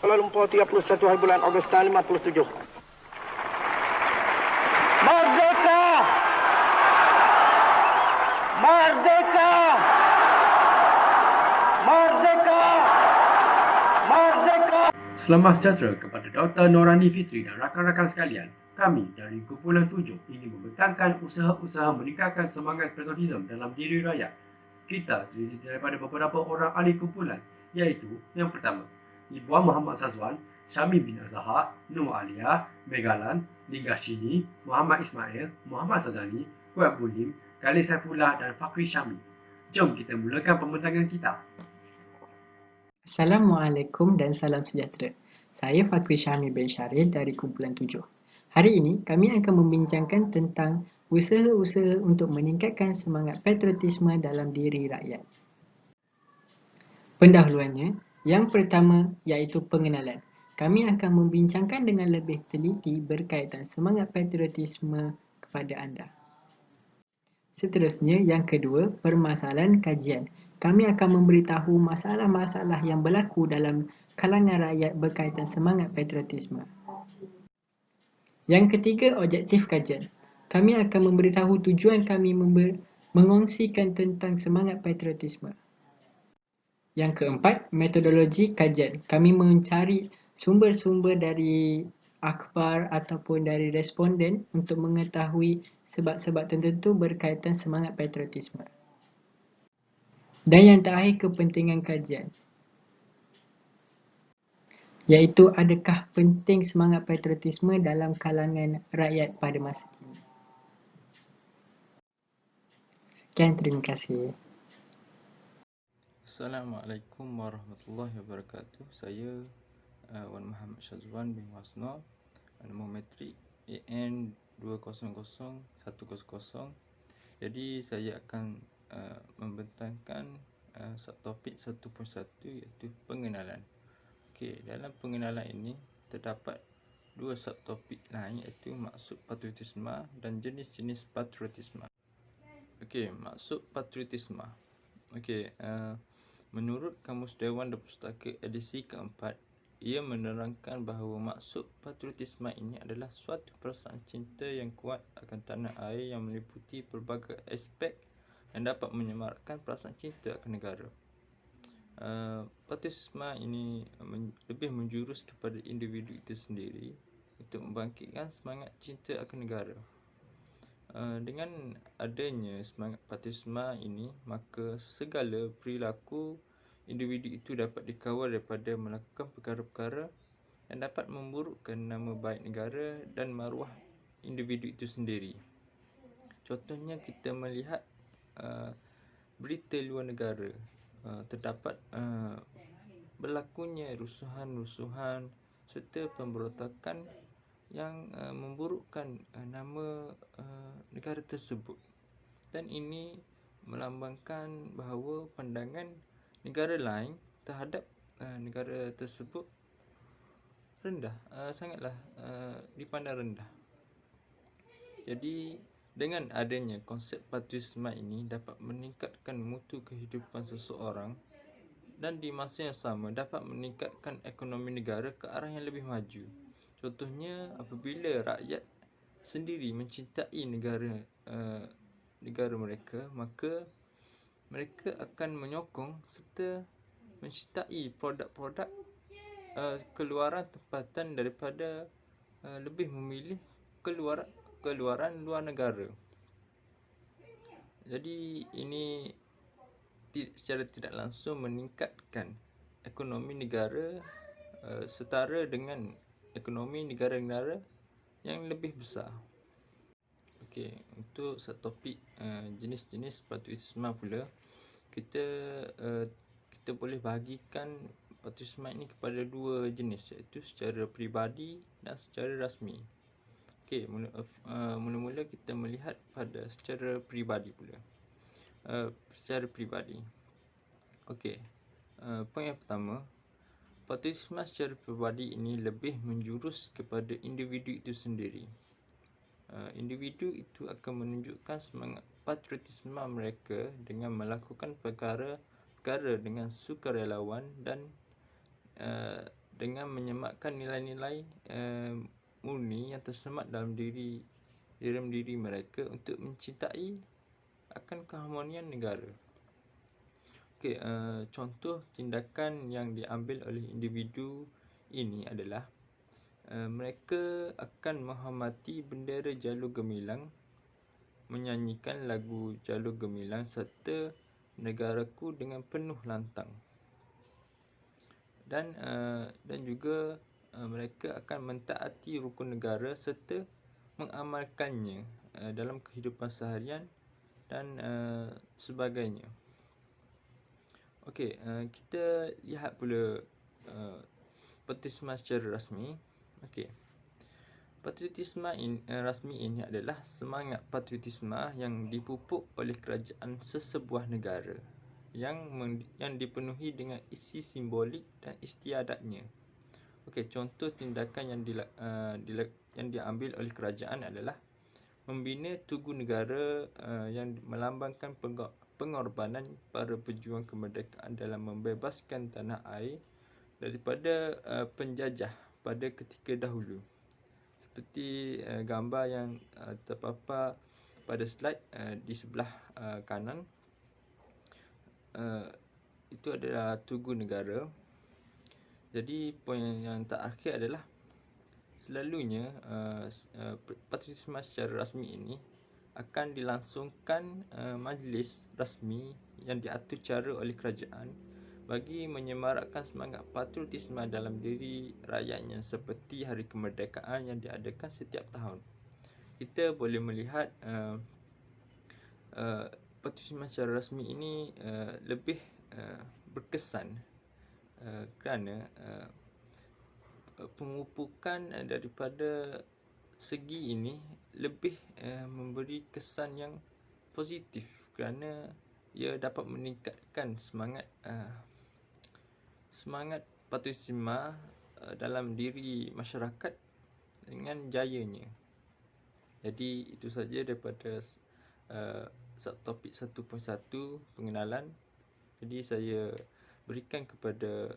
Kuala Lumpur 31 hari bulan Ogos tahun 57. Merdeka! Merdeka! Merdeka! Merdeka! Selamat sejahtera kepada Dr. Norani Fitri dan rakan-rakan sekalian. Kami dari Kumpulan 7 ingin membentangkan usaha-usaha meningkatkan semangat patriotisme dalam diri rakyat. Kita terdiri daripada beberapa orang ahli kumpulan, iaitu yang pertama, Ibu Muhammad Sazwan, Syami bin Azhar, Nur Aliyah, Megalan, Lingashini, Muhammad Ismail, Muhammad Sazali, Kuat Bulim, Khalid Saifullah dan Fakri Syami. Jom kita mulakan pembentangan kita. Assalamualaikum dan salam sejahtera. Saya Fakri Syami bin Syaril dari Kumpulan 7. Hari ini kami akan membincangkan tentang usaha-usaha untuk meningkatkan semangat patriotisme dalam diri rakyat. Pendahuluannya, yang pertama iaitu pengenalan. Kami akan membincangkan dengan lebih teliti berkaitan semangat patriotisme kepada anda. Seterusnya, yang kedua, permasalahan kajian. Kami akan memberitahu masalah-masalah yang berlaku dalam kalangan rakyat berkaitan semangat patriotisme. Yang ketiga, objektif kajian. Kami akan memberitahu tujuan kami mengongsikan tentang semangat patriotisme. Yang keempat, metodologi kajian. Kami mencari sumber-sumber dari akhbar ataupun dari responden untuk mengetahui sebab-sebab tertentu berkaitan semangat patriotisme. Dan yang terakhir, kepentingan kajian, iaitu adakah penting semangat patriotisme dalam kalangan rakyat pada masa kini. Sekian, terima kasih. Assalamualaikum warahmatullahi wabarakatuh. Saya Wan Muhammad Syazwan bin Wasno, anometrik AN 20010. Jadi saya akan membentangkan subtopik 1.1 iaitu pengenalan. Okey, dalam pengenalan ini terdapat dua subtopik lain iaitu maksud patriotisme dan jenis-jenis patriotisme. Okey, maksud patriotisme. Okey, menurut Kamus Dewan dan Pustaka edisi keempat, ia menerangkan bahawa maksud patriotisme ini adalah suatu perasaan cinta yang kuat akan tanah air yang meliputi pelbagai aspek yang dapat menyemarakkan perasaan cinta akan negara. Patriotisme ini lebih menjurus kepada individu itu sendiri untuk membangkitkan semangat cinta akan negara. Dengan adanya semangat patriotisme ini, maka segala perilaku individu itu dapat dikawal daripada melakukan perkara-perkara yang dapat memburukkan nama baik negara dan maruah individu itu sendiri. Contohnya kita melihat berita luar negara, terdapat berlakunya rusuhan-rusuhan serta pemberontakan yang memburukkan nama negara tersebut, dan ini melambangkan bahawa pandangan negara lain terhadap negara tersebut rendah, sangatlah dipandang rendah. Jadi dengan adanya konsep patriotisme ini dapat meningkatkan mutu kehidupan seseorang dan di masa yang sama dapat meningkatkan ekonomi negara ke arah yang lebih maju. Contohnya, apabila rakyat sendiri mencintai negara mereka, maka mereka akan menyokong serta mencintai produk-produk keluaran tempatan daripada lebih memilih keluaran luar negara. Jadi ini secara tidak langsung meningkatkan ekonomi negara setara dengan ekonomi negara-negara yang lebih besar. Okey, untuk subtopik jenis-jenis patriotisme pula, kita boleh bahagikan patriotisme ini kepada dua jenis, iaitu secara peribadi dan secara rasmi. Okey, mula-mula kita melihat pada secara peribadi pula. Secara peribadi. Okey, poin yang pertama, patriotisme secara peribadi ini lebih menjurus kepada individu itu sendiri. Individu itu akan menunjukkan semangat patriotisme mereka dengan melakukan perkara-perkara dengan sukarelawan dan dengan menyematkan nilai-nilai murni yang tersemat dalam diri mereka untuk mencintai akan keharmonian negara. Okey, contoh tindakan yang diambil oleh individu ini adalah mereka akan menghormati bendera Jalur Gemilang, menyanyikan lagu Jalur Gemilang serta negaraku dengan penuh lantang. Dan juga mereka akan mentaati rukun negara serta mengamalkannya dalam kehidupan seharian dan sebagainya. Okey, kita lihat pula patriotisme secara rasmi. Okey. Patriotisme rasmi ini adalah semangat patriotisme yang dipupuk oleh kerajaan sesebuah negara yang dipenuhi dengan isi simbolik dan istiadatnya. Okey, contoh tindakan yang diambil oleh kerajaan adalah membina tugu negara yang melambangkan pengorbanan para pejuang kemerdekaan dalam membebaskan tanah air daripada penjajah pada ketika dahulu. Seperti gambar yang terpapar pada slide di sebelah kanan, itu adalah tugu negara. Jadi poin yang terakhir adalah selalunya patriotisme secara rasmi ini akan dilangsungkan majlis rasmi yang diatur cara oleh kerajaan bagi menyemarakkan semangat patriotisme dalam diri rakyatnya seperti Hari Kemerdekaan yang diadakan setiap tahun. Kita boleh melihat patriotisme secara rasmi ini lebih berkesan kerana pengupukan daripada segi ini lebih memberi kesan yang positif kerana ia dapat meningkatkan semangat patriotisme dalam diri masyarakat dengan jayanya. Jadi itu saja daripada subtopik 1.1 pengenalan. Jadi saya berikan kepada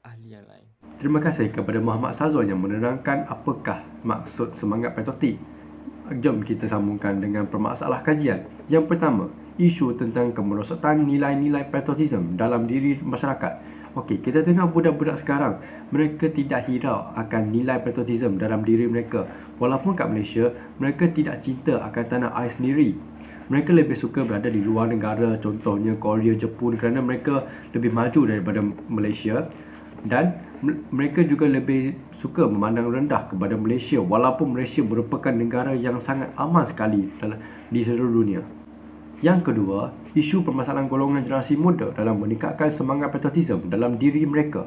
ahli yang lain. Terima kasih kepada Muhammad Sazwan yang menerangkan apakah maksud semangat patriotik. Jom kita sambungkan dengan permasalah kajian. Yang pertama, isu tentang kemerosotan nilai-nilai patriotisme dalam diri masyarakat. Okey, kita tengok budak-budak sekarang, mereka tidak hirau akan nilai patriotisme dalam diri mereka. Walaupun kat Malaysia, mereka tidak cinta akan tanah air sendiri. Mereka lebih suka berada di luar negara, contohnya Korea, Jepun, kerana mereka lebih maju daripada Malaysia. Dan mereka juga lebih suka memandang rendah kepada Malaysia, walaupun Malaysia merupakan negara yang sangat aman sekali di seluruh dunia. Yang kedua, isu permasalahan golongan generasi muda dalam meningkatkan semangat patriotisme dalam diri mereka.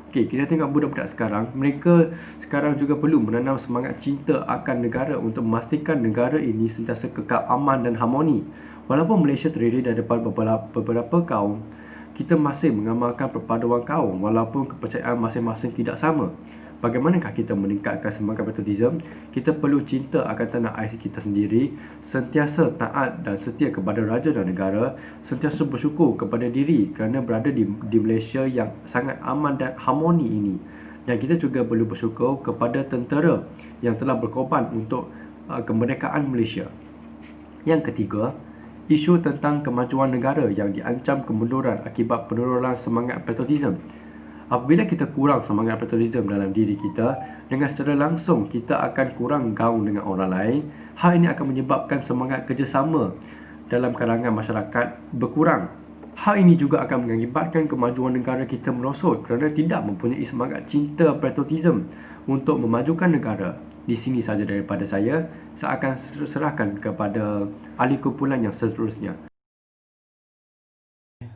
Okey, kita tengok budak-budak sekarang, mereka sekarang juga perlu menanam semangat cinta akan negara untuk memastikan negara ini sentiasa kekal aman dan harmoni. Walaupun Malaysia terdiri daripada beberapa kaum, kita masih mengamalkan perpaduan kaum walaupun kepercayaan masing-masing tidak sama. Bagaimanakah kita meningkatkan semangat patriotisme? Kita perlu cinta akan tanah air kita sendiri, sentiasa taat dan setia kepada raja dan negara, sentiasa bersyukur kepada diri kerana berada di Malaysia yang sangat aman dan harmoni ini. Dan kita juga perlu bersyukur kepada tentera yang telah berkorban untuk kemerdekaan Malaysia. Yang ketiga, isu tentang kemajuan negara yang diancam kemunduran akibat penurunan semangat patriotisme. Apabila kita kurang semangat patriotisme dalam diri kita, dengan secara langsung kita akan kurang gaung dengan orang lain. Hal ini akan menyebabkan semangat kerjasama dalam kalangan masyarakat berkurang. Hal ini juga akan mengakibatkan kemajuan negara kita merosot kerana tidak mempunyai semangat cinta patriotisme untuk memajukan negara. Di sini saja daripada saya akan serahkan kepada ahli kumpulan yang seterusnya.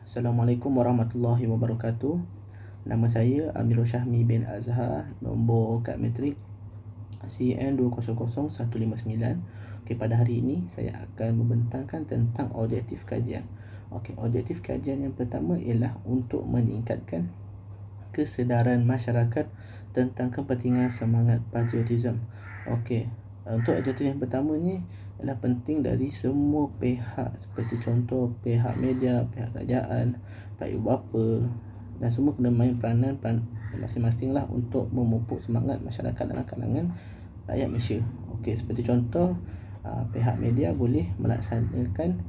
Assalamualaikum warahmatullahi wabarakatuh. Nama saya Amirul Syahmi bin Azhar, nombor kad matrik CN 200159. Okey, pada hari ini saya akan membentangkan tentang objektif kajian. Okey, objektif kajian yang pertama ialah untuk meningkatkan kesedaran masyarakat tentang kepentingan semangat patriotisme. Okey, untuk objektif yang pertama ni adalah penting dari semua pihak, seperti contoh pihak media, pihak kerajaan, pihak ibu bapa, dan semua kena main peranan masing-masing lah untuk memupuk semangat masyarakat dalam kalangan rakyat Malaysia. Okey, seperti contoh pihak media boleh melaksanakan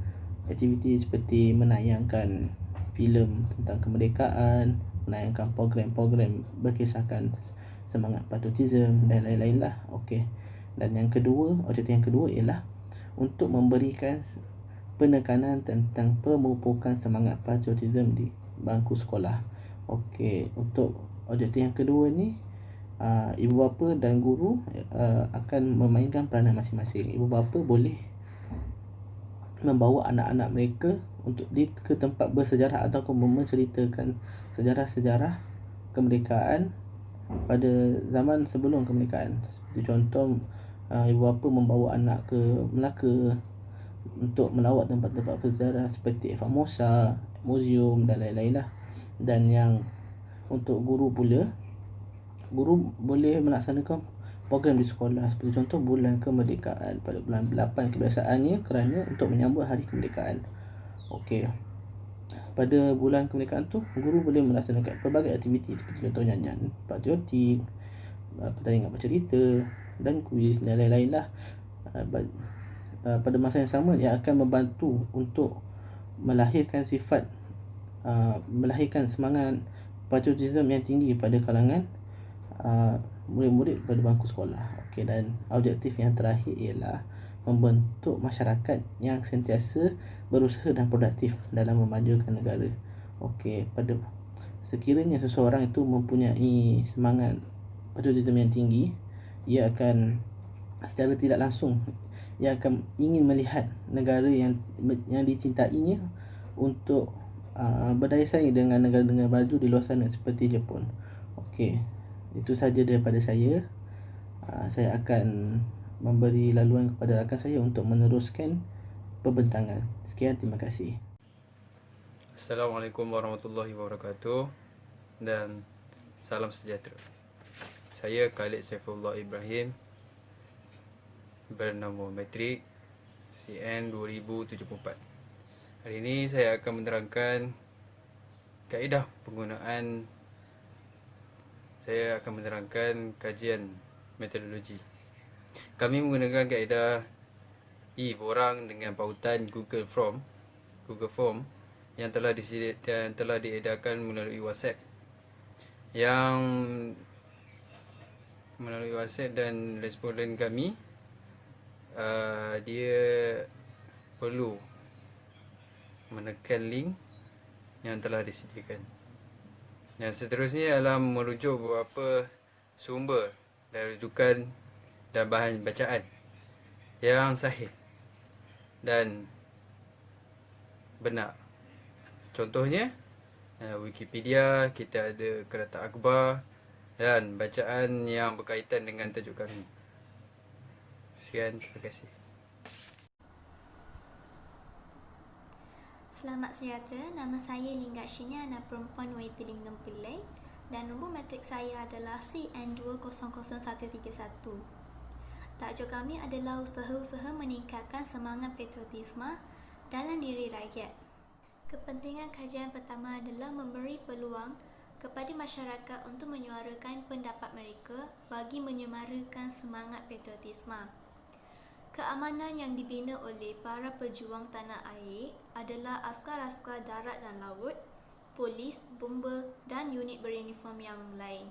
aktiviti seperti menayangkan filem tentang kemerdekaan, menayangkan program-program berkisahkan semangat patriotism dan lain-lain lah. Okey. Dan yang kedua, objektif yang kedua ialah untuk memberikan penekanan tentang pemupukan semangat patriotism di bangku sekolah. Okey, untuk objektif yang kedua ni, ibu bapa dan guru akan memainkan peranan masing-masing. Ibu bapa boleh membawa anak-anak mereka untuk ke tempat bersejarah ataupun menceritakan sejarah-sejarah kemerdekaan pada zaman sebelum kemerdekaan. Seperti contoh, ibu bapa membawa anak ke Melaka untuk melawat tempat-tempat bersejarah seperti Formosa, muzium dan lain-lain lah. Dan yang untuk guru pula, guru boleh melaksanakan program di sekolah seperti contoh bulan kemerdekaan pada bulan 8 kebiasaannya kerana untuk menyambut hari kemerdekaan. Okey. Pada bulan kemerdekaan tu, guru boleh melaksanakan pelbagai aktiviti seperti contoh nyanyian patriotik, pertandingan bercerita dan kuis dan lain-lain lah. Pada masa yang sama, ia akan membantu untuk melahirkan melahirkan semangat patriotism yang tinggi pada kalangan murid-murid pada bangku sekolah. Okey, dan objektif yang terakhir ialah membentuk masyarakat yang sentiasa berusaha dan produktif dalam memajukan negara. Okey, pada sekiranya seseorang itu mempunyai semangat patriotism yang tinggi, ia akan secara tidak langsung ia akan ingin melihat negara yang dicintainya untuk berdaya saing dengan negara-negara maju di luar sana seperti Jepun. Okey, itu saja daripada saya. Saya akan memberi laluan kepada rakan saya untuk meneruskan pembentangan. Sekian, terima kasih. Assalamualaikum warahmatullahi wabarakatuh dan salam sejahtera. Saya Khalid Saifullah Ibrahim, bernombor metrik CN 2074. Hari ini saya akan menerangkan kaedah penggunaan. Saya akan menerangkan kajian metodologi. Kami menggunakan kaedah e-borang dengan pautan Google Form yang telah diedarkan melalui WhatsApp. Yang melalui WhatsApp dan responden kami, dia perlu menekan link yang telah disediakan. Yang seterusnya adalah merujuk beberapa sumber dan rujukan dan bahan bacaan yang sahih dan benar. Contohnya Wikipedia, kita ada Kereta Akhbar dan bacaan yang berkaitan dengan tajuk kami. Sekian, terima kasih. Selamat sejahtera, nama saya Lingga Shinya, anak perempuan Waitilingam Pillai dan nombor matrik saya adalah CN200131. Tajuk kami adalah usaha-usaha meningkatkan semangat patriotisme dalam diri rakyat. Kepentingan kajian pertama adalah memberi peluang kepada masyarakat untuk menyuarakan pendapat mereka bagi menyemarakan semangat patriotisme. Keamanan yang dibina oleh para pejuang tanah air adalah askar-askar darat dan laut, polis, bomba dan unit beruniform yang lain.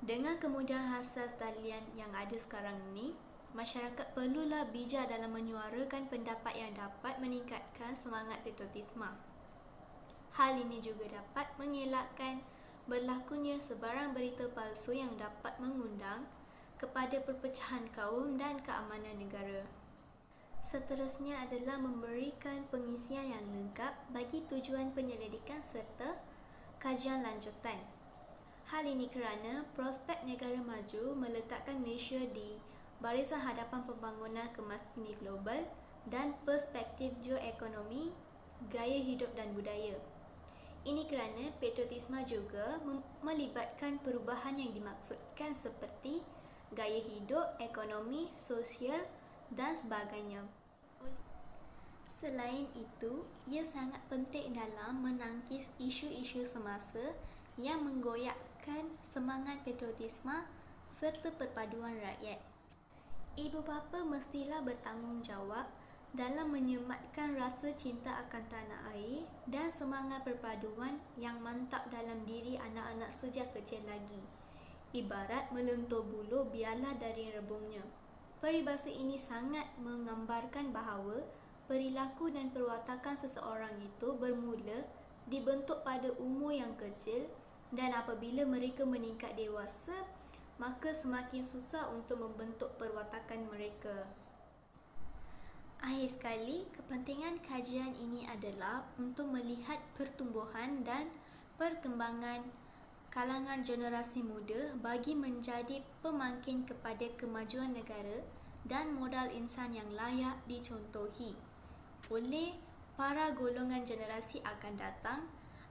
Dengan kemudahan asas talian yang ada sekarang ini, masyarakat perlulah bijak dalam menyuarakan pendapat yang dapat meningkatkan semangat patriotisme. Hal ini juga dapat mengelakkan berlakunya sebarang berita palsu yang dapat mengundang kepada perpecahan kaum dan keamanan negara. Seterusnya adalah memberikan pengisian yang lengkap bagi tujuan penyelidikan serta kajian lanjutan. Hal ini kerana prospek negara maju meletakkan Malaysia di barisan hadapan pembangunan kemaskinan global dan perspektif geoekonomi, gaya hidup dan budaya. Ini kerana patriotisme juga melibatkan perubahan yang dimaksudkan seperti gaya hidup, ekonomi, sosial dan sebagainya. Selain itu, ia sangat penting dalam menangkis isu-isu semasa yang menggoyahkan meningkatkan semangat patriotisme serta perpaduan rakyat. Ibu bapa mestilah bertanggungjawab dalam menyematkan rasa cinta akan tanah air dan semangat perpaduan yang mantap dalam diri anak-anak sejak kecil lagi. Ibarat melentur buluh biarlah dari rebungnya. Peribahasa ini sangat menggambarkan bahawa perilaku dan perwatakan seseorang itu bermula dibentuk pada umur yang kecil dan apabila mereka meningkat dewasa, maka semakin susah untuk membentuk perwatakan mereka. Akhir sekali, kepentingan kajian ini adalah untuk melihat pertumbuhan dan perkembangan kalangan generasi muda bagi menjadi pemangkin kepada kemajuan negara dan modal insan yang layak dicontohi oleh para golongan generasi akan datang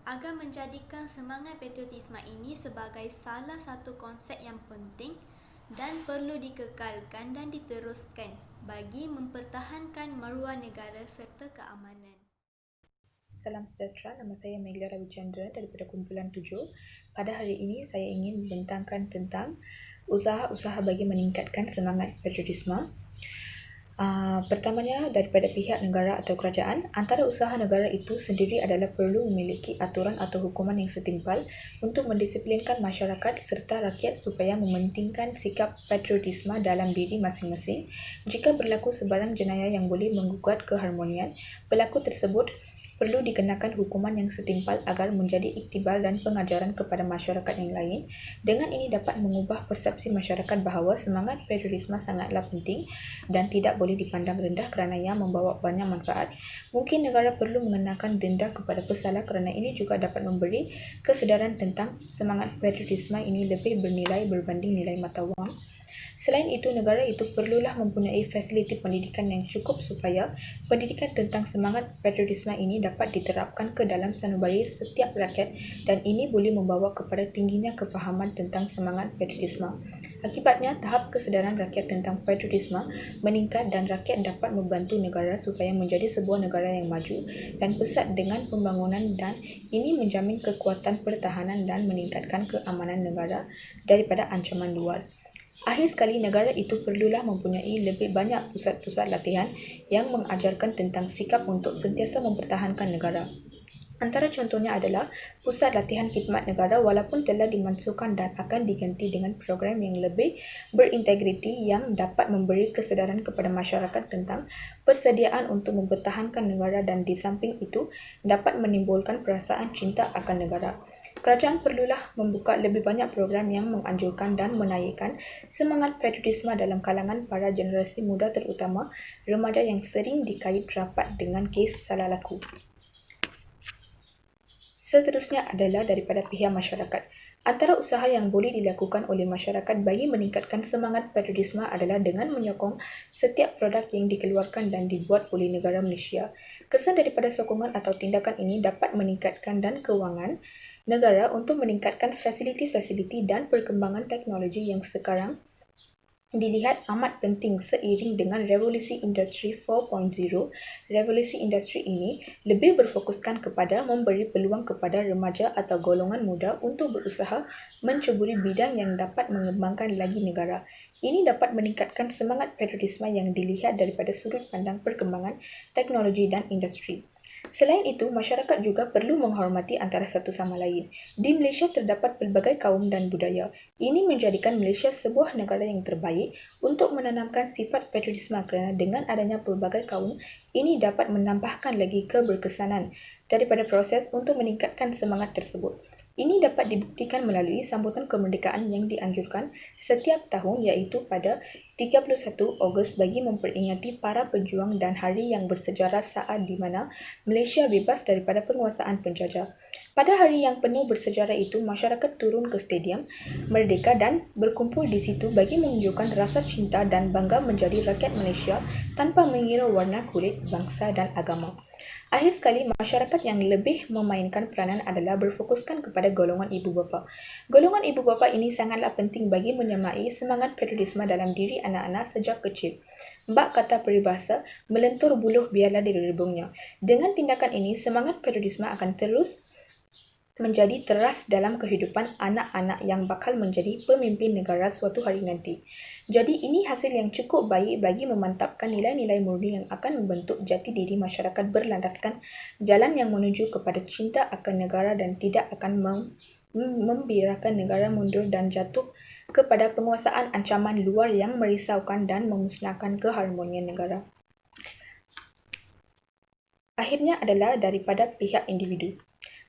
agar menjadikan semangat patriotisme ini sebagai salah satu konsep yang penting dan perlu dikekalkan dan diteruskan bagi mempertahankan maruah negara serta keamanan. Salam sejahtera, nama saya Megla Ravichandra daripada kumpulan 7. Pada hari ini saya ingin membentangkan tentang usaha-usaha bagi meningkatkan semangat patriotisme. Pertamanya, daripada pihak negara atau kerajaan, antara usaha negara itu sendiri adalah perlu memiliki aturan atau hukuman yang setimpal untuk mendisiplinkan masyarakat serta rakyat supaya mementingkan sikap patriotisme dalam diri masing-masing. Jika berlaku sebarang jenayah yang boleh menggugat keharmonian, pelaku tersebut perlu dikenakan hukuman yang setimpal agar menjadi iktibar dan pengajaran kepada masyarakat yang lain. Dengan ini dapat mengubah persepsi masyarakat bahawa semangat patriotisme sangatlah penting dan tidak boleh dipandang rendah kerana ia membawa banyak manfaat. Mungkin negara perlu mengenakan denda kepada pesalah kerana ini juga dapat memberi kesedaran tentang semangat patriotisme ini lebih bernilai berbanding nilai mata wang. Selain itu, negara itu perlulah mempunyai fasiliti pendidikan yang cukup supaya pendidikan tentang semangat patriotisme ini dapat diterapkan ke dalam sanubari setiap rakyat dan ini boleh membawa kepada tingginya kefahaman tentang semangat patriotisme. Akibatnya, tahap kesedaran rakyat tentang patriotisme meningkat dan rakyat dapat membantu negara supaya menjadi sebuah negara yang maju dan pesat dengan pembangunan dan ini menjamin kekuatan pertahanan dan meningkatkan keamanan negara daripada ancaman luar. Akhir sekali, negara itu perlulah mempunyai lebih banyak pusat-pusat latihan yang mengajarkan tentang sikap untuk sentiasa mempertahankan negara. Antara contohnya adalah Pusat Latihan Khidmat Negara walaupun telah dimansuhkan dan akan diganti dengan program yang lebih berintegriti yang dapat memberi kesedaran kepada masyarakat tentang persediaan untuk mempertahankan negara dan di samping itu dapat menimbulkan perasaan cinta akan negara. Kerajaan perlulah membuka lebih banyak program yang menganjurkan dan menaikkan semangat patriotisme dalam kalangan para generasi muda terutama remaja yang sering dikait rapat dengan kes salah laku. Seterusnya adalah daripada pihak masyarakat. Antara usaha yang boleh dilakukan oleh masyarakat bagi meningkatkan semangat patriotisme adalah dengan menyokong setiap produk yang dikeluarkan dan dibuat oleh negara Malaysia. Kesan daripada sokongan atau tindakan ini dapat meningkatkan dan kewangan negara untuk meningkatkan fasiliti-fasiliti dan perkembangan teknologi yang sekarang dilihat amat penting seiring dengan revolusi industri 4.0. Revolusi industri ini lebih berfokuskan kepada memberi peluang kepada remaja atau golongan muda untuk berusaha mencuburi bidang yang dapat mengembangkan lagi negara. Ini dapat meningkatkan semangat patriotisme yang dilihat daripada sudut pandang perkembangan teknologi dan industri. Selain itu, masyarakat juga perlu menghormati antara satu sama lain. Di Malaysia terdapat pelbagai kaum dan budaya. Ini menjadikan Malaysia sebuah negara yang terbaik untuk menanamkan sifat patriotisme kerana dengan adanya pelbagai kaum, ini dapat menambahkan lagi keberkesanan daripada proses untuk meningkatkan semangat tersebut. Ini dapat dibuktikan melalui sambutan kemerdekaan yang dianjurkan setiap tahun iaitu pada 31 Ogos bagi memperingati para pejuang dan hari yang bersejarah saat di mana Malaysia bebas daripada penguasaan penjajah. Pada hari yang penuh bersejarah itu, masyarakat turun ke stadium Merdeka dan berkumpul di situ bagi menunjukkan rasa cinta dan bangga menjadi rakyat Malaysia tanpa mengira warna kulit, bangsa dan agama. Akhir sekali, masyarakat yang lebih memainkan peranan adalah berfokuskan kepada golongan ibu bapa. Golongan ibu bapa ini sangatlah penting bagi menyemai semangat patriotisme dalam diri anak-anak sejak kecil. Bak kata peribahasa, melentur buluh biarlah dari rebungnya. Dengan tindakan ini, semangat patriotisme akan terus menjadi teras dalam kehidupan anak-anak yang bakal menjadi pemimpin negara suatu hari nanti. Jadi ini hasil yang cukup baik bagi memantapkan nilai-nilai murni yang akan membentuk jati diri masyarakat berlandaskan jalan yang menuju kepada cinta akan negara dan tidak akan membiarkan negara mundur dan jatuh kepada penguasaan ancaman luar yang merisaukan dan memusnahkan keharmonian negara. Akhirnya adalah daripada pihak individu.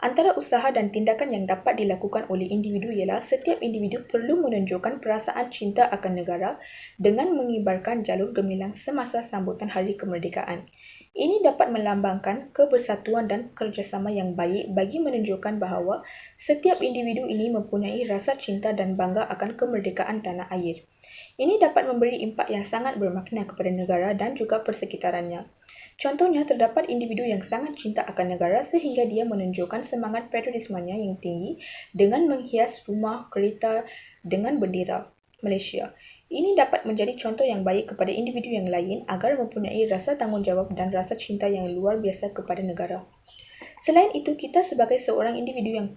Antara usaha dan tindakan yang dapat dilakukan oleh individu ialah setiap individu perlu menunjukkan perasaan cinta akan negara dengan mengibarkan jalur gemilang semasa sambutan Hari Kemerdekaan. Ini dapat melambangkan kebersatuan dan kerjasama yang baik bagi menunjukkan bahawa setiap individu ini mempunyai rasa cinta dan bangga akan kemerdekaan tanah air. Ini dapat memberi impak yang sangat bermakna kepada negara dan juga persekitarannya. Contohnya, terdapat individu yang sangat cinta akan negara sehingga dia menunjukkan semangat patriotismenya yang tinggi dengan menghias rumah kereta dengan bendera Malaysia. Ini dapat menjadi contoh yang baik kepada individu yang lain agar mempunyai rasa tanggungjawab dan rasa cinta yang luar biasa kepada negara. Selain itu, kita sebagai seorang individu yang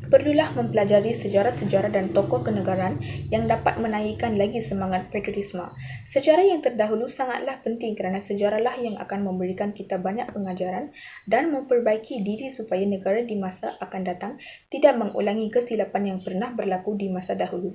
perlulah mempelajari sejarah-sejarah dan tokoh kenegaraan yang dapat menaikkan lagi semangat patriotisme. Sejarah yang terdahulu sangatlah penting kerana sejarahlah yang akan memberikan kita banyak pengajaran dan memperbaiki diri supaya negara di masa akan datang tidak mengulangi kesilapan yang pernah berlaku di masa dahulu.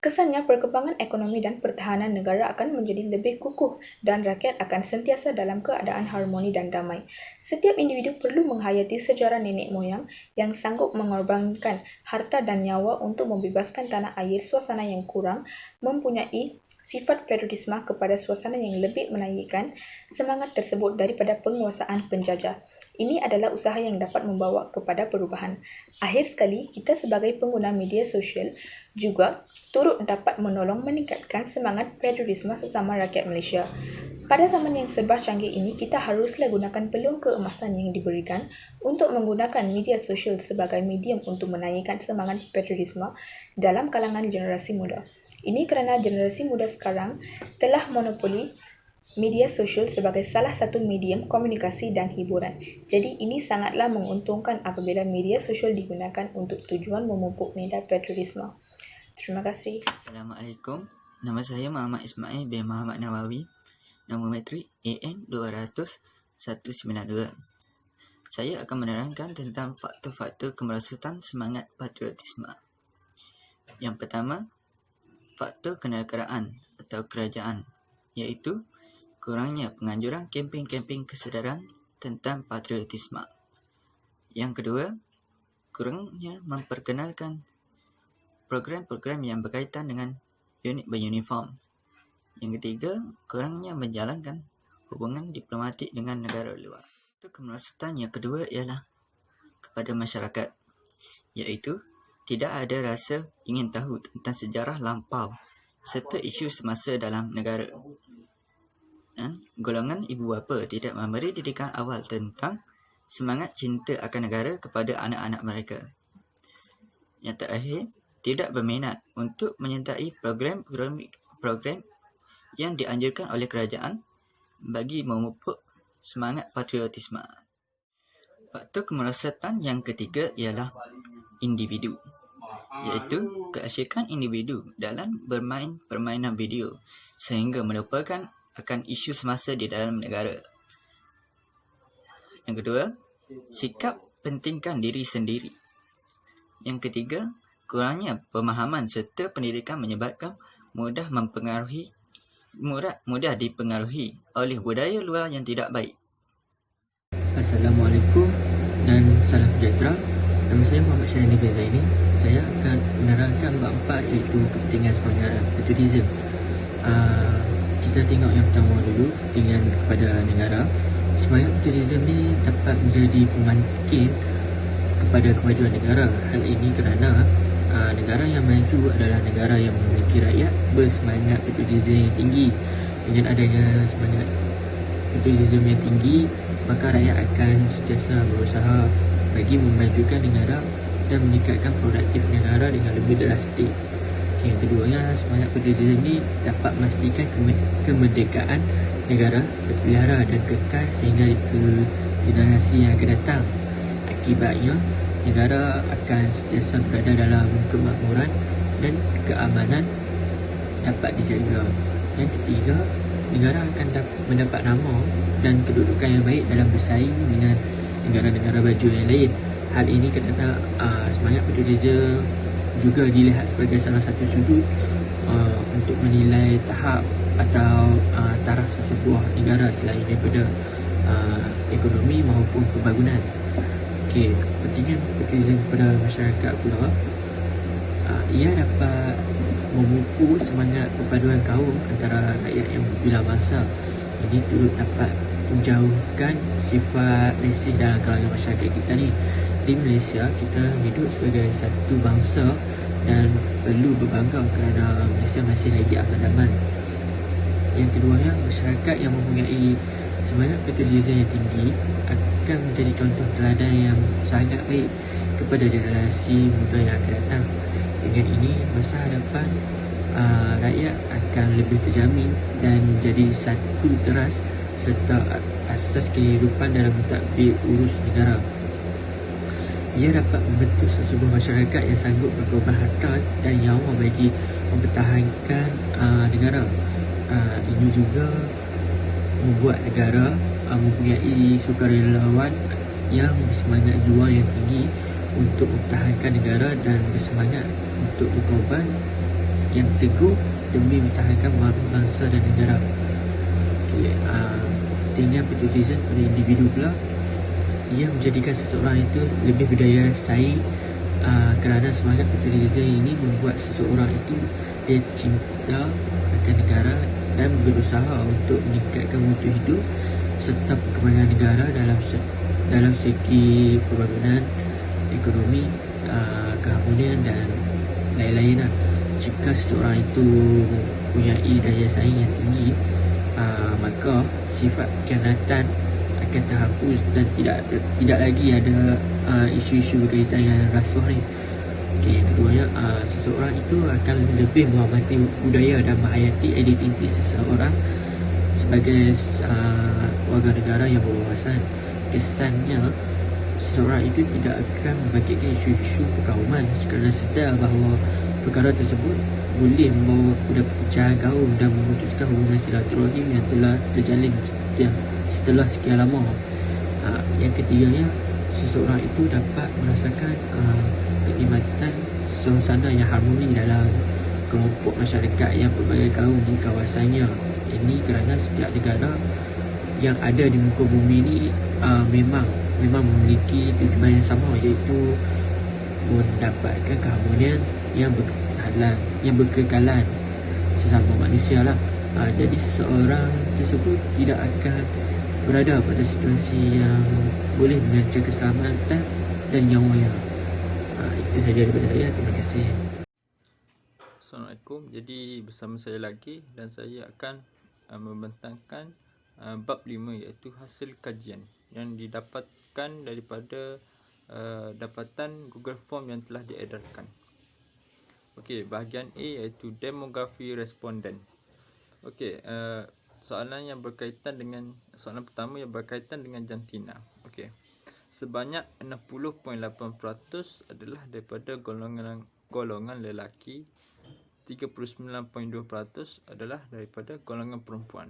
Kesannya, perkembangan ekonomi dan pertahanan negara akan menjadi lebih kukuh dan rakyat akan sentiasa dalam keadaan harmoni dan damai. Setiap individu perlu menghayati sejarah nenek moyang yang sanggup mengorbankan harta dan nyawa untuk membebaskan tanah air suasana yang kurang mempunyai sifat patriotisme kepada suasana yang lebih menaikkan semangat tersebut daripada penguasaan penjajah. Ini adalah usaha yang dapat membawa kepada perubahan. Akhir sekali, kita sebagai pengguna media sosial juga turut dapat menolong meningkatkan semangat patriotisme sesama rakyat Malaysia. Pada zaman yang serba canggih ini, kita haruslah gunakan peluang keemasan yang diberikan untuk menggunakan media sosial sebagai medium untuk menaikkan semangat patriotisme dalam kalangan generasi muda. Ini kerana generasi muda sekarang telah monopoli media sosial sebagai salah satu medium komunikasi dan hiburan. Jadi ini sangatlah menguntungkan apabila media sosial digunakan untuk tujuan memupuk minda patriotisme. Terima kasih. Assalamualaikum. Nama saya Muhammad Ismail bin Muhammad Nawawi. Nombor metrik AN 200-192. Saya akan menerangkan tentang faktor-faktor kemerosotan semangat patriotisme. Yang pertama, faktor kenegaraan atau kerajaan, iaitu kurangnya penganjuran kempen-kempen kesedaran tentang patriotisme. Yang kedua, kurangnya memperkenalkan program-program yang berkaitan dengan unit beruniform. Yang ketiga, kurangnya menjalankan hubungan diplomatik dengan negara luar. Kemerosotan yang kedua ialah kepada masyarakat, iaitu tidak ada rasa ingin tahu tentang sejarah lampau serta isu semasa dalam negara. Dan golongan ibu bapa tidak memberi didikan awal tentang semangat cinta akan negara kepada anak-anak mereka. Yang terakhir, tidak berminat untuk menyertai program yang dianjurkan oleh kerajaan bagi memupuk semangat patriotisme. Faktor kemerosotan yang ketiga ialah individu, iaitu keasyikan individu dalam bermain permainan video sehingga melupakan akan isu semasa di dalam negara. Yang kedua, sikap pentingkan diri sendiri. Yang ketiga, kurangnya pemahaman serta pendidikan menyebabkan mudah dipengaruhi oleh budaya luar yang tidak baik. Assalamualaikum dan salam sejahtera. Nama saya Muhammad Syahini bin Zaini. Saya akan menerangkan bab 4 iaitu kepentingan semangat patriotism. Kita tengok yang pertama dulu, kepentingan kepada negara. Semangat patriotism ni dapat menjadi pembangkit kepada kemajuan negara. Hal ini kerana negara yang maju adalah negara yang memiliki rakyat bersemangat patriotism yang tinggi. Dengan adanya semangat patriotism yang tinggi, maka rakyat akan sentiasa berusaha bagi memajukan negara dan meningkatkan produktif negara dengan lebih drastik. Yang keduanya, semangat patriotism ini dapat memastikan kemerdekaan negara terpelihara dan kekal sehingga ke generasi yang akan datang. Akibatnya, negara akan sentiasa berada dalam kemakmuran dan keamanan dapat dijaga. Yang ketiga, negara akan mendapat nama dan kedudukan yang baik dalam bersaing dengan negara-negara baju yang lain. Hal ini kerana semangat patriotisme juga dilihat sebagai salah satu sudut untuk menilai tahap atau taraf sesebuah negara selain daripada ekonomi maupun pembangunan. Okey, kepentingan patriotisme kepada masyarakat pula, ia dapat memupuk semangat perpaduan kaum antara rakyat yang berbilang bangsa. Ini turut dapat menjauhkan sifat leseh dalam kalangan masyarakat kita ni. Di Malaysia, kita hidup sebagai satu bangsa dan perlu berbangga kerana Malaysia masih lagi aman. Yang keduanya, masyarakat yang mempunyai semangat patriotisme yang tinggi akan menjadi contoh teladan yang sangat baik kepada generasi muda yang akan datang. Dengan ini, masa hadapan rakyat akan lebih terjamin dan menjadi satu teras serta asas kehidupan dalam mentadbir urus negara. Ia dapat membentuk sesebuah masyarakat yang sanggup berkorban harta dan nyawa bagi mempertahankan negara. Ini juga membuat negara mempunyai sukarelawan yang bersemangat juang yang tinggi untuk mempertahankan negara dan bersemangat untuk berkorban yang teguh demi mempertahankan maruah bangsa dan negara. Tinggal patriotisme pada individu pula, ia menjadikan seseorang itu lebih berdaya saing kerana semangat patriotisme ini membuat seseorang itu dia cinta akan negara dan berusaha untuk meningkatkan mutu hidup serta perkembangan negara dalam segi pembangunan ekonomi, keharmonian dan lain-lain. Jika seseorang itu mempunyai daya saing yang tinggi, maka sifat kekhianatan akan terhapus dan tidak lagi ada isu-isu berkaitan dengan rasuah ni. Okey, yang keduanya, seseorang itu akan lebih menghormati budaya dan menghayati identiti seseorang sebagai warga negara yang berwawasan. Kesannya, seseorang itu tidak akan membangkitkan isu-isu perkauman kerana sedar bahawa perkara tersebut boleh membawa kepada perpecahan kaum dan memutuskan hubungan silaturahim yang telah terjalin setelah sekian lama. Yang ketiganya, seseorang itu dapat merasakan kenikmatan suasana yang harmoni dalam kelompok masyarakat yang berbagai kaum di kawasannya. Ini kerana setiap negara yang ada di muka bumi ini memang memiliki tujuan yang sama, iaitu mendapatkan keharmonian yang berkekalan sesama manusia lah. Jadi seseorang tersebut tidak akan berada pada situasi yang boleh mengancam keselamatan dan nyawanya. Itu saja daripada saya. Terima kasih. Assalamualaikum. Jadi bersama saya lagi dan saya akan membentangkan bab 5, iaitu hasil kajian yang didapatkan daripada dapatan Google Form yang telah diedarkan. Okey, bahagian A iaitu demografi responden. Okey, soalan pertama yang berkaitan dengan jantina. Okey. Sebanyak 60.8% adalah daripada golongan lelaki, 39.2% adalah daripada golongan perempuan.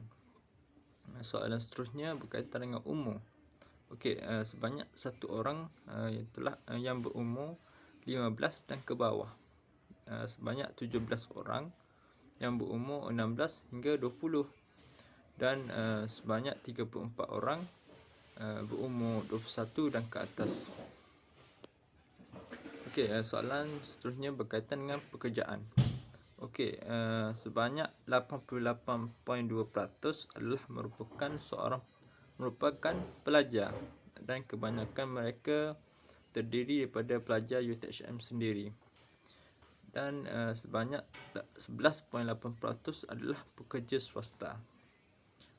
Soalan seterusnya berkaitan dengan umur. Okey, sebanyak satu orang yang berumur 15 dan ke bawah. Sebanyak 17 orang yang berumur 16 hingga 20 dan sebanyak 34 orang berumur 21 dan ke atas. Okey, soalan seterusnya berkaitan dengan pekerjaan. Okey, sebanyak 88.2% adalah merupakan pelajar dan kebanyakan mereka terdiri daripada pelajar UTHM sendiri. Dan sebanyak 11.8% adalah pekerja swasta.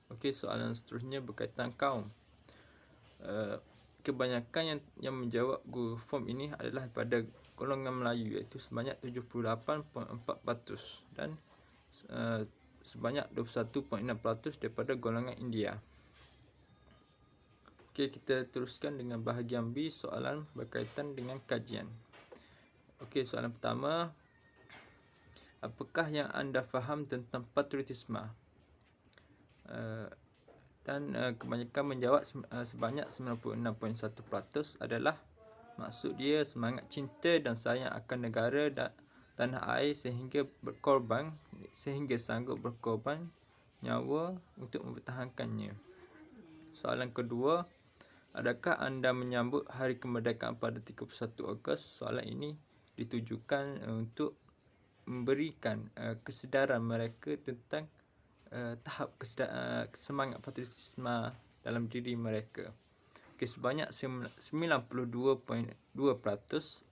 Okey, soalan seterusnya berkaitan kaum. Kebanyakan yang menjawab Google Form ini adalah daripada golongan Melayu, iaitu sebanyak 78.4% dan sebanyak 21.6% daripada golongan India. Okey, kita teruskan dengan bahagian B, soalan berkaitan dengan kajian. Okey, soalan pertama. Apakah yang anda faham tentang patriotisme? Kebanyakan menjawab sebanyak 96.1% adalah maksud dia semangat cinta dan sayang akan negara dan tanah air sehingga sanggup berkorban nyawa untuk mempertahankannya. Soalan kedua, adakah anda menyambut hari kemerdekaan pada 31 Ogos? Soalan ini ditujukan untuk memberikan kesedaran mereka tentang tahap semangat patriotisme dalam diri mereka. Okay, sebanyak 92.2%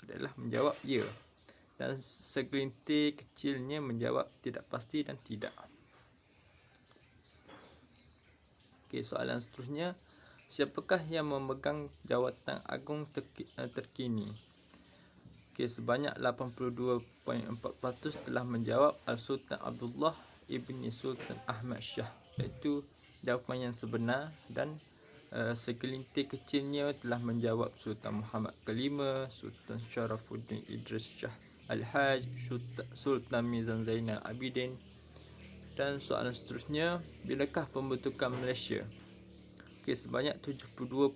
adalah menjawab ya, dan segelintir kecilnya menjawab tidak pasti dan tidak. Okay, soalan seterusnya, siapakah yang memegang jawatan agung terkini? Okay, sebanyak 82.4% telah menjawab Al-Sultan Abdullah Ibni Sultan Ahmad Shah, iaitu jawapan yang sebenar, dan segelintir kecilnya telah menjawab Sultan Muhammad kelima, Sultan Sharafuddin Idris Shah Al-Haj, Sultan Mizan Zainal Abidin. Dan soalan seterusnya, bilakah pembentukan Malaysia? Okay, sebanyak 72.5%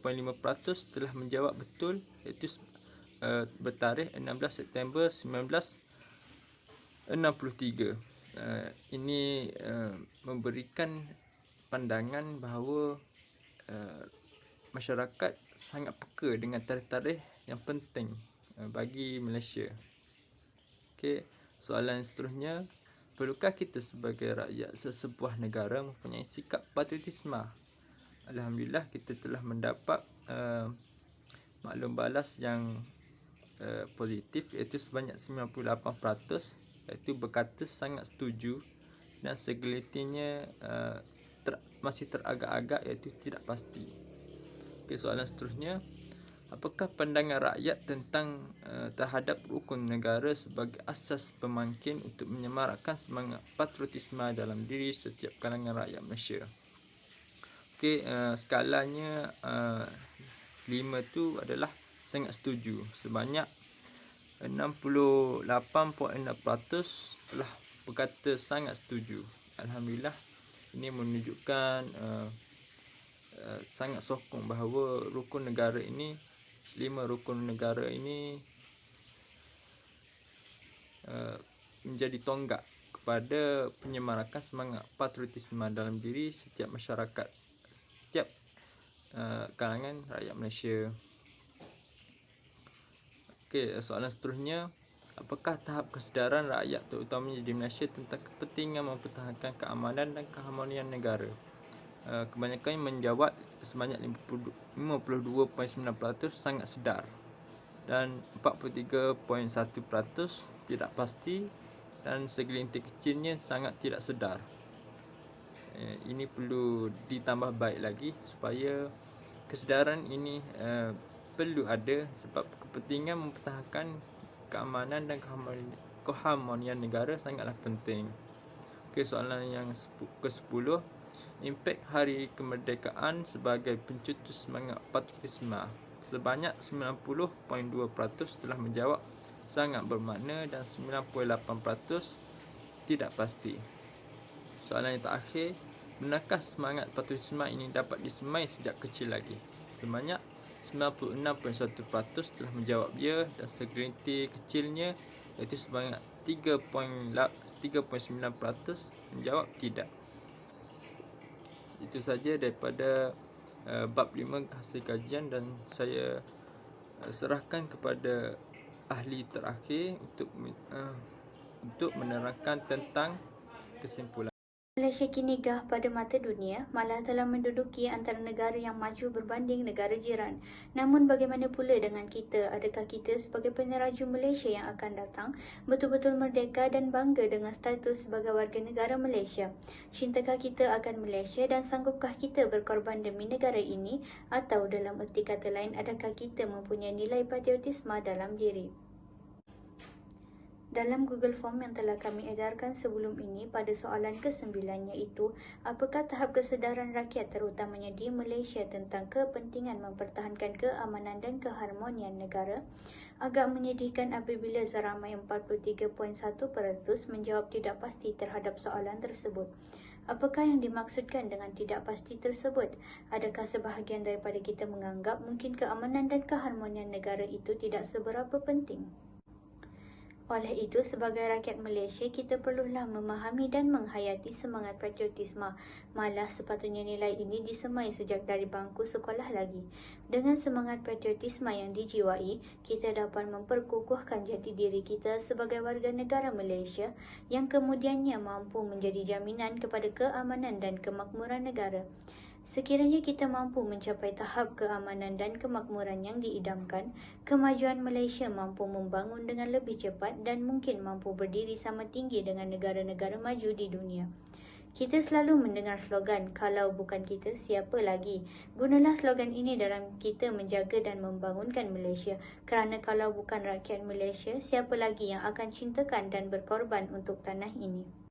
telah menjawab betul, iaitu bertarikh 16 September 1963. Ini memberikan pandangan bahawa masyarakat sangat peka dengan tarikh-tarikh yang penting bagi Malaysia. Okey, soalan seterusnya, perlukah kita sebagai rakyat sesebuah negara mempunyai sikap patriotisme? Alhamdulillah, kita telah mendapat maklum balas yang positif, iaitu sebanyak 98%, iaitu berkata sangat setuju, dan segelintirnya masih teragak-agak, iaitu tidak pasti. Okay, soalan seterusnya, apakah pandangan rakyat tentang terhadap rukun negara sebagai asas pemangkin untuk menyemarakkan semangat patriotisme dalam diri setiap kalangan rakyat Malaysia? Okey, skalanya 5 tu adalah sangat setuju. Sebanyak 68.6% telah berkata sangat setuju. Alhamdulillah, ini menunjukkan sangat sokong bahawa rukun negara ini, 5 rukun negara ini menjadi tonggak kepada penyemarakan semangat patriotisme dalam diri setiap masyarakat, setiap kalangan rakyat Malaysia. Okey, soalan seterusnya, apakah tahap kesedaran rakyat terutamanya di Malaysia tentang kepentingan mempertahankan keamanan dan keharmonian negara? Kebanyakan menjawab sebanyak 52.9% sangat sedar, dan 43.1% tidak pasti, dan segelintir kecilnya sangat tidak sedar. Ini perlu ditambah baik lagi supaya kesedaran ini perlu ada, sebab kepentingan mempertahankan keamanan dan keharmonian negara sangatlah penting. Okey, soalan yang ke-10, impak hari kemerdekaan sebagai pencetus semangat patriotisme. Sebanyak 90.2% telah menjawab sangat bermakna, dan 98% tidak pasti. Soalan yang terakhir, benarkah semangat patriotisme ini dapat disemai sejak kecil lagi? Sebanyak 96.1% telah menjawab ya, dan segelintir kecilnya, iaitu sebanyak 3.9% menjawab tidak. Itu saja daripada bab 5 hasil kajian, dan saya serahkan kepada ahli terakhir untuk menerangkan tentang kesimpulan. Malaysia kini gah pada mata dunia, malah telah menduduki antara negara yang maju berbanding negara jiran. Namun bagaimana pula dengan kita? Adakah kita sebagai peneraju Malaysia yang akan datang betul-betul merdeka dan bangga dengan status sebagai warga negara Malaysia? Cintakah kita akan Malaysia dan sanggupkah kita berkorban demi negara ini? Atau dalam erti kata lain, adakah kita mempunyai nilai patriotisme dalam diri? Dalam Google Form yang telah kami edarkan sebelum ini pada soalan ke-9 iaitu apakah tahap kesedaran rakyat terutamanya di Malaysia tentang kepentingan mempertahankan keamanan dan keharmonian negara, agak menyedihkan apabila seramai 43.1% menjawab tidak pasti terhadap soalan tersebut. Apakah yang dimaksudkan dengan tidak pasti tersebut? Adakah sebahagian daripada kita menganggap mungkin keamanan dan keharmonian negara itu tidak seberapa penting? Oleh itu, sebagai rakyat Malaysia, kita perlulah memahami dan menghayati semangat patriotisme. Malah sepatutnya nilai ini disemai sejak dari bangku sekolah lagi. Dengan semangat patriotisme yang dijiwai, kita dapat memperkukuhkan jati diri kita sebagai warga negara Malaysia yang kemudiannya mampu menjadi jaminan kepada keamanan dan kemakmuran negara. Sekiranya kita mampu mencapai tahap keamanan dan kemakmuran yang diidamkan, kemajuan Malaysia mampu membangun dengan lebih cepat dan mungkin mampu berdiri sama tinggi dengan negara-negara maju di dunia. Kita selalu mendengar slogan, kalau bukan kita, siapa lagi? Gunalah slogan ini dalam kita menjaga dan membangunkan Malaysia, kerana kalau bukan rakyat Malaysia, siapa lagi yang akan cintakan dan berkorban untuk tanah ini?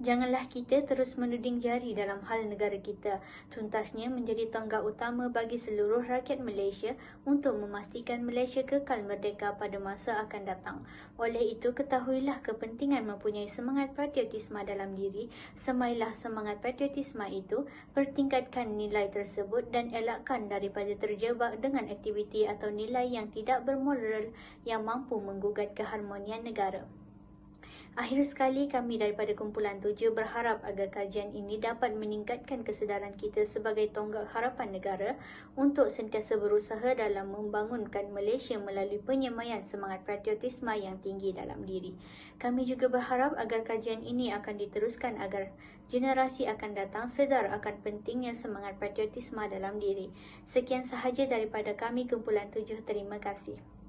Janganlah kita terus menuding jari dalam hal negara kita. Tuntasnya menjadi tonggak utama bagi seluruh rakyat Malaysia untuk memastikan Malaysia kekal merdeka pada masa akan datang. Oleh itu, ketahuilah kepentingan mempunyai semangat patriotisme dalam diri. Semailah semangat patriotisme itu, pertingkatkan nilai tersebut dan elakkan daripada terjebak dengan aktiviti atau nilai yang tidak bermoral yang mampu menggugat keharmonian negara. Akhir sekali, kami daripada Kumpulan 7 berharap agar kajian ini dapat meningkatkan kesedaran kita sebagai tonggak harapan negara untuk sentiasa berusaha dalam membangunkan Malaysia melalui penyemaian semangat patriotisme yang tinggi dalam diri. Kami juga berharap agar kajian ini akan diteruskan agar generasi akan datang sedar akan pentingnya semangat patriotisme dalam diri. Sekian sahaja daripada kami Kumpulan 7. Terima kasih.